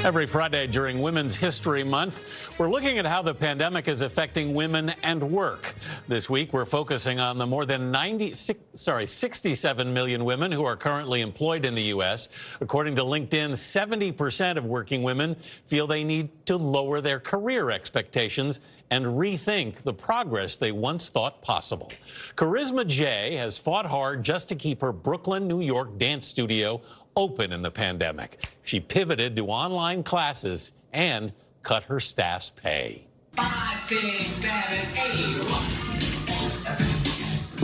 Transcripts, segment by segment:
Every Friday during Women's History Month, we're looking at how the pandemic is affecting women and work. This week, we're focusing on the more than 67 million women who are currently employed in the U.S. According to LinkedIn, 70% of working women feel they need to lower their career expectations and rethink the progress they once thought possible. Charisma J has fought hard just to keep her Brooklyn, New York dance studio open in the pandemic. She pivoted to online classes and cut her staff's pay. 5, 6, 7,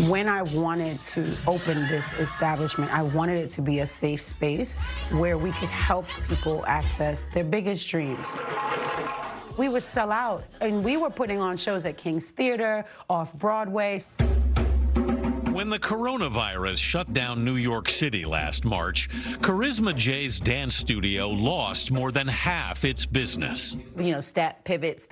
8. When I wanted to open this establishment, I wanted it to be a safe space where we could help people access their biggest dreams. We would sell out, and we were putting on shows at King's Theater, off-Broadway. When the coronavirus shut down New York City last March, Charisma J's dance studio lost more than half its business. You know, step, pivot,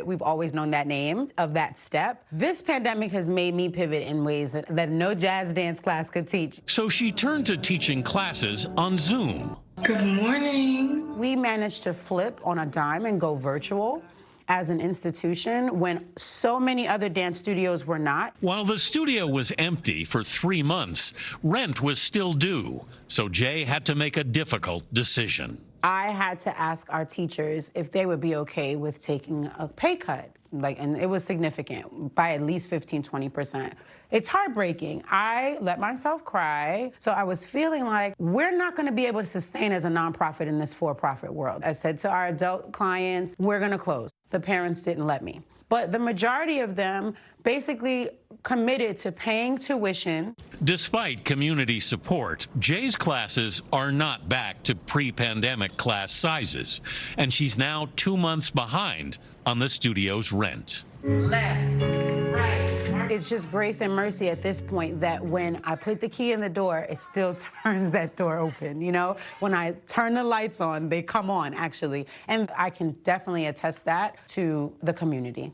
we've always known that name of that step. This pandemic has made me pivot in ways that no jazz dance class could teach. So she turned to teaching classes on Zoom. Good morning. We managed to flip on a dime and go virtual as an institution when so many other dance studios were not. While the studio was empty for 3 months, rent was still due, so Jay had to make a difficult decision. I had to ask our teachers if they would be okay with taking a pay cut, and it was significant, by at least 15–20%. It's heartbreaking. I let myself cry, so I was feeling like we're not gonna be able to sustain as a nonprofit in this for-profit world. I said to our adult clients, we're gonna close. The parents didn't let me. But the majority of them basically committed to paying tuition. Despite community support, Jay's classes are not back to pre-pandemic class sizes, and she's now 2 months behind on the studio's rent. Left, right. It's just grace and mercy at this point that when I put the key in the door, it still turns that door open, you know? When I turn the lights on, they come on, actually. And I can definitely attest that to the community.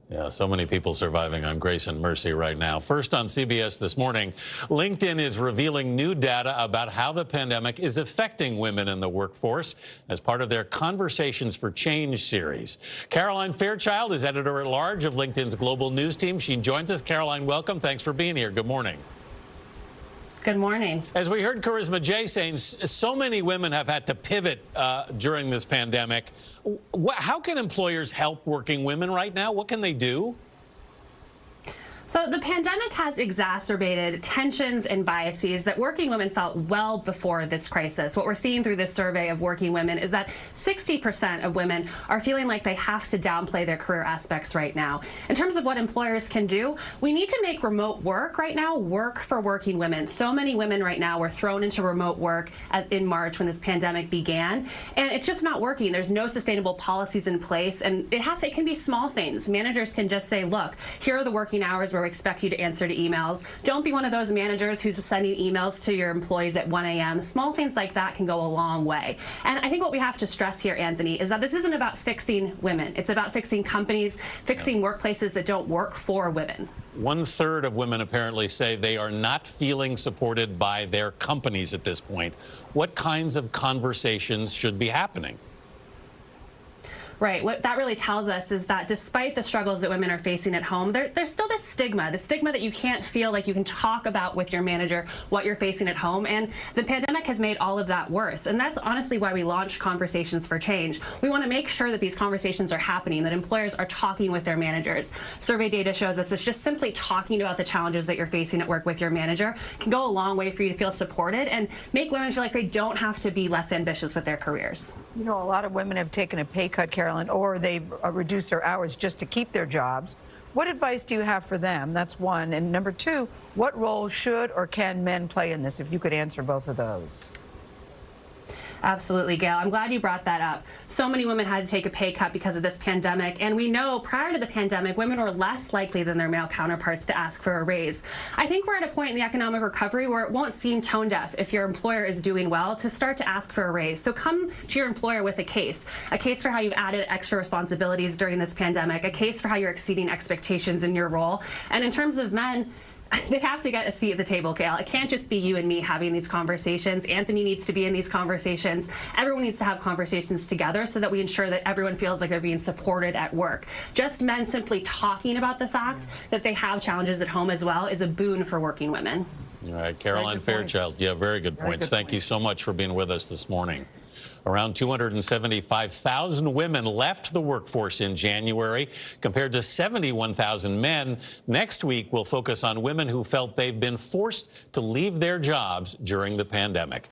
Yeah, so many people surviving on grace and mercy right now. First on CBS This Morning, LinkedIn is revealing new data about how the pandemic is affecting women in the workforce as part of their Conversations for Change series. Caroline Fairchild is editor-at-large of LinkedIn's global news team. She joins us. Caroline, welcome. Thanks for being here. Good morning. Good morning. As we heard Charisma J saying, so many women have had to pivot during this pandemic. How can employers help working women right now? What can they do? So the pandemic has exacerbated tensions and biases that working women felt well before this crisis. What we're seeing through this survey of working women is that 60% of women are feeling like they have to downplay their career aspects right now. In terms of what employers can do, we need to make remote work right now work for working women. So many women right now were thrown into remote work in March when this pandemic began, and it's just not working. There's no sustainable policies in place, and it can be small things. Managers can just say, look, here are the working hours where we expect you to answer to emails. Don't be one of those managers who's sending emails to your employees at 1 a.m. Small things like that can go a long way. And I think what we have to stress here, Anthony, is that this isn't about fixing women. It's about fixing companies, fixing workplaces that don't work for women. 1/3 of women apparently say they are not feeling supported by their companies at this point. What kinds of conversations should be happening? Right. What that really tells us is that despite the struggles that women are facing at home, there's still this stigma, the stigma that you can't feel like you can talk about with your manager what you're facing at home. And the pandemic has made all of that worse. And that's honestly why we launched Conversations for Change. We want to make sure that these conversations are happening, that employers are talking with their managers. Survey data shows us that just simply talking about the challenges that you're facing at work with your manager can go a long way for you to feel supported and make women feel like they don't have to be less ambitious with their careers. You know, a lot of women have taken a pay cut, Carolyn, or they've reduced their hours just to keep their jobs. What advice do you have for them? That's one. And number two, what role should or can men play in this, if you could answer both of those? Absolutely, Gayle. I'm glad you brought that up. So many women had to take a pay cut because of this pandemic, and we know prior to the pandemic, women were less likely than their male counterparts to ask for a raise. I think we're at a point in the economic recovery where it won't seem tone deaf if your employer is doing well to start to ask for a raise. So come to your employer with a case for how you've added extra responsibilities during this pandemic, a case for how you're exceeding expectations in your role. And in terms of men, They have to get a seat at the table, Gayle. It can't just be you and me having these conversations. Anthony needs to be in these conversations. Everyone needs to have conversations together so that we ensure that everyone feels like they're being supported at work. Just men simply talking about the fact that they have challenges at home as well is a boon for working women. All right, Caroline Fairchild. Yeah, very good points. Thank you so much for being with us this morning. Around 275,000 women left the workforce in January, compared to 71,000 men. Next week, we'll focus on women who felt they've been forced to leave their jobs during the pandemic.